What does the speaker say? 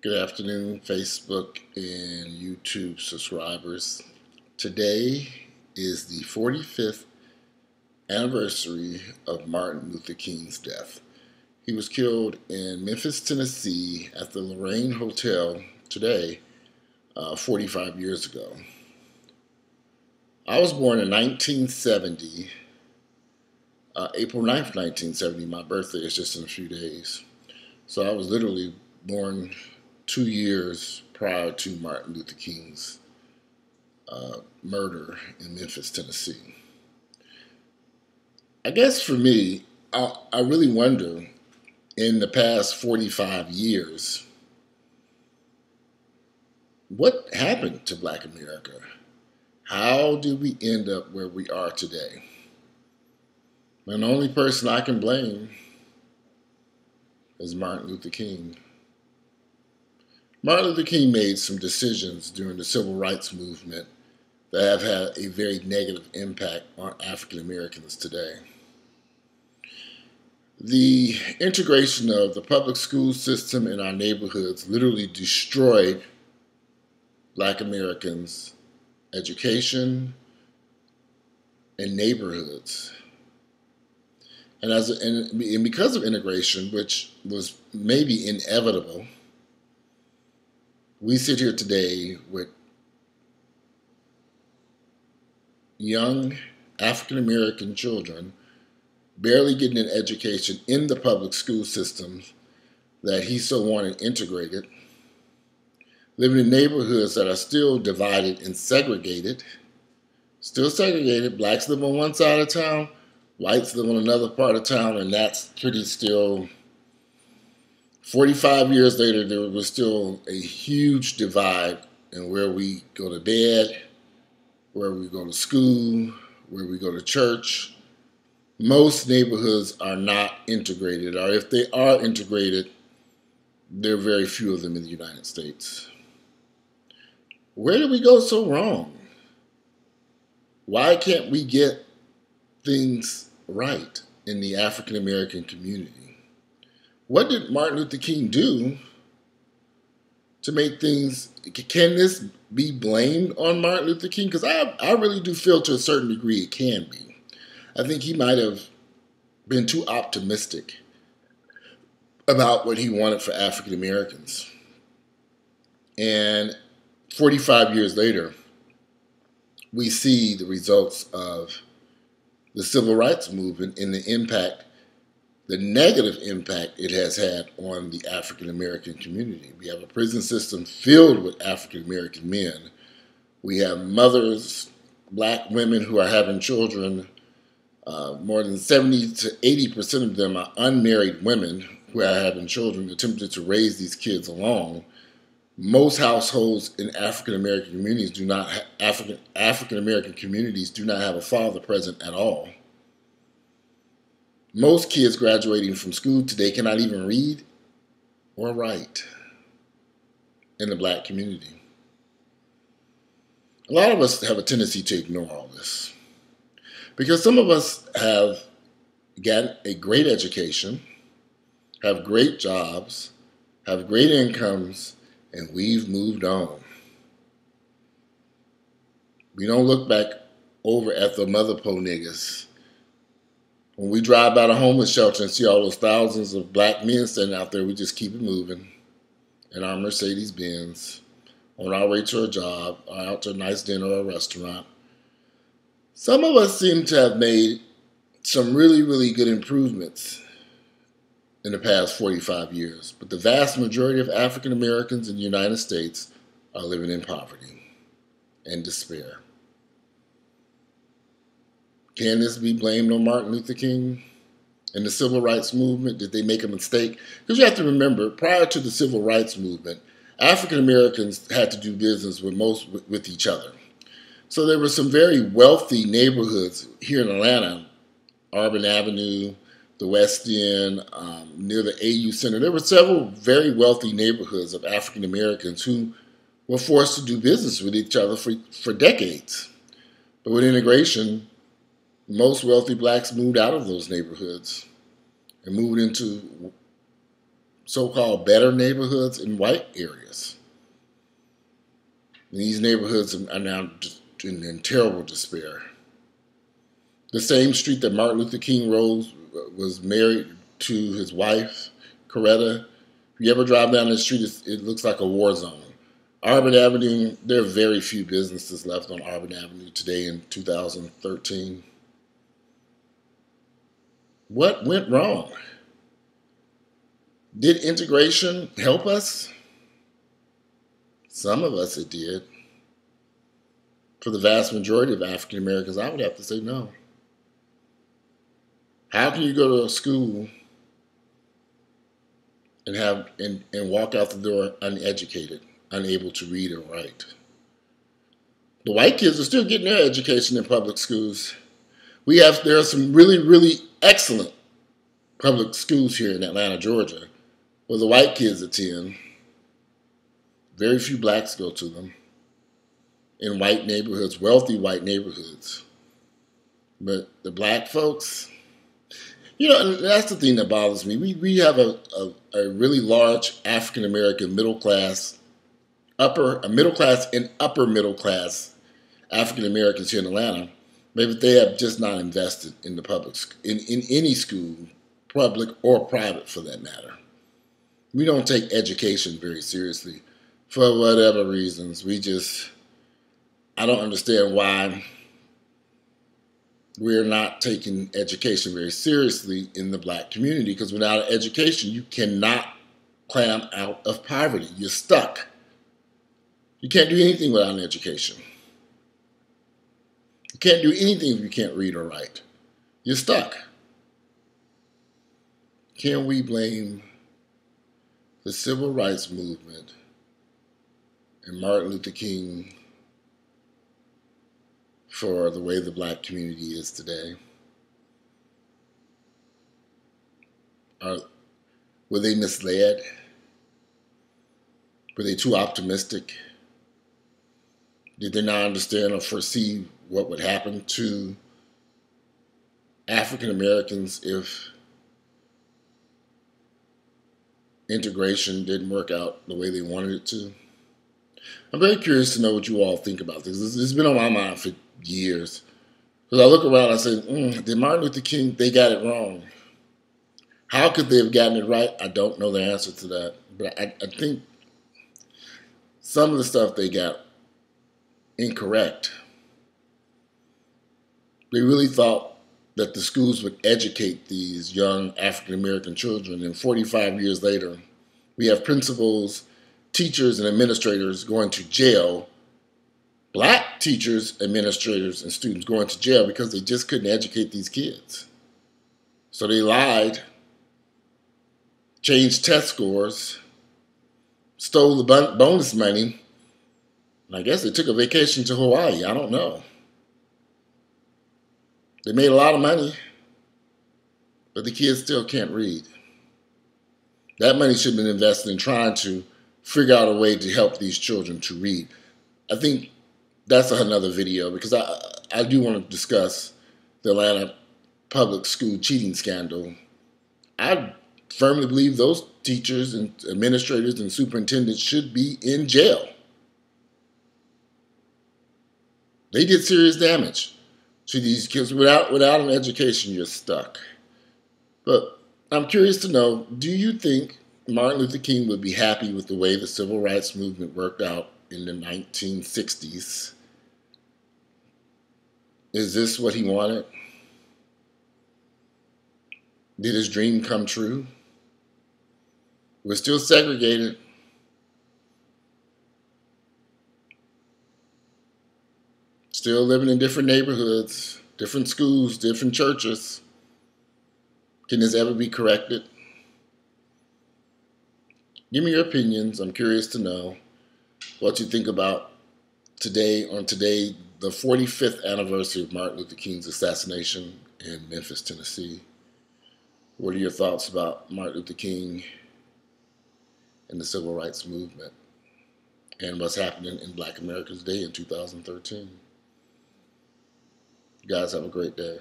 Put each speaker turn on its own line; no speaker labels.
Good afternoon, Facebook and YouTube subscribers. Today is the 45th anniversary of Martin Luther King's death. He was killed in Memphis, Tennessee at the Lorraine Hotel today, 45 years ago. I was born in 1970, April 9th, 1970. My birthday is just in a few days. So I was literally born 2 years prior to Martin Luther King's murder in Memphis, Tennessee. I guess for me, I really wonder in the past 45 years, what happened to Black America? How did we end up where we are today? And the only person I can blame is Martin Luther King. Martin Luther King made some decisions during the civil rights movement that have had a very negative impact on African Americans today. The integration of the public school system in our neighborhoods literally destroyed Black Americans' education and neighborhoods. And because of integration, which was maybe inevitable, we sit here today with young African American children barely getting an education in the public school systems that he so wanted integrated, living in neighborhoods that are still divided and segregated. Still segregated. Blacks live on one side of town, whites live on another part of town, and that's pretty still. 45 years later, there was still a huge divide in where we go to bed, where we go to school, where we go to church. Most neighborhoods are not integrated, or if they are integrated, there are very few of them in the United States. Where did we go so wrong? Why can't we get things right in the African American community? What did Martin Luther King do to make things? Can this be blamed on Martin Luther King? Because I really do feel to a certain degree it can be. I think he might have been too optimistic about what he wanted for African Americans. And 45 years later, we see the results of the civil rights movement and the negative impact it has had on the African American community. We have a prison system filled with African American men. We have mothers, Black women who are having children. More than 70 to 80% of them are unmarried women who are having children, attempting to raise these kids along. Most households in African American communities African American communities do not have a father present at all. Most kids graduating from school today cannot even read or write in the Black community. A lot of us have a tendency to ignore all this because some of us have gotten a great education, have great jobs, have great incomes, and we've moved on. We don't look back over at the mother po niggas. When we drive by the homeless shelter and see all those thousands of Black men standing out there, we just keep it moving in our Mercedes Benz, on our way to a job, or out to a nice dinner or a restaurant. Some of us seem to have made some really, really good improvements in the past 45 years, but the vast majority of African Americans in the United States are living in poverty and despair. Can this be blamed on Martin Luther King and the civil rights movement? Did they make a mistake? Because you have to remember, prior to the civil rights movement, African Americans had to do business with each other. So there were some very wealthy neighborhoods here in Atlanta, Auburn Avenue, the West End, near the AU Center. There were several very wealthy neighborhoods of African Americans who were forced to do business with each other for decades. But with integration, most wealthy Blacks moved out of those neighborhoods and moved into so-called better neighborhoods in white areas. And these neighborhoods are now in terrible despair. The same street that Martin Luther King was married to his wife, Coretta. If you ever drive down the street, it looks like a war zone. Auburn Avenue, there are very few businesses left on Auburn Avenue today in 2013. What went wrong? Did integration help us? Some of us it did. For the vast majority of African Americans, I would have to say no. How can you go to a school and walk out the door uneducated, unable to read or write? The white kids are still getting their education in public schools. There are some really, really excellent public schools here in Atlanta, Georgia, where the white kids attend. Very few blacks go to them in white neighborhoods, wealthy white neighborhoods. But the black folks, and that's the thing that bothers me. We have a really large African American middle class and upper middle class African Americans here in Atlanta. Maybe they have just not invested in the in any school, public or private for that matter. We don't take education very seriously for whatever reasons. I don't understand why we're not taking education very seriously in the black community, because without education, you cannot climb out of poverty. You're stuck. You can't do anything without an education. You can't do anything if you can't read or write. You're stuck. Can we blame the civil rights movement and Martin Luther King for the way the black community is today? Were they misled? Were they too optimistic? Did they not understand or foresee what would happen to African Americans if integration didn't work out the way they wanted it to? I'm very curious to know what you all think about this. This has been on my mind for years. Because I look around and I say, did Martin Luther King, they got it wrong. How could they have gotten it right? I don't know the answer to that. But I think some of the stuff they got incorrect. They really thought that the schools would educate these young African American children, and 45 years later, we have principals, teachers, and administrators going to jail, black teachers, administrators, and students going to jail because they just couldn't educate these kids. So they lied, changed test scores, stole the bonus money, and I guess they took a vacation to Hawaii. I don't know. They made a lot of money, but the kids still can't read. That money should have been invested in trying to figure out a way to help these children to read. I think that's another video, because I do want to discuss the Atlanta public school cheating scandal. I firmly believe those teachers and administrators and superintendents should be in jail. They did serious damage to these kids. Without an education, you're stuck. But I'm curious to know, do you think Martin Luther King would be happy with the way the civil rights movement worked out in the 1960s? Is this what he wanted? Did his dream come true? We're still segregated. Still living in different neighborhoods, different schools, different churches. Can this ever be corrected? Give me your opinions. I'm curious to know what you think about today, the 45th anniversary of Martin Luther King's assassination in Memphis, Tennessee. What are your thoughts about Martin Luther King and the civil rights movement and what's happening in Black America's Day in 2013? You guys have a great day.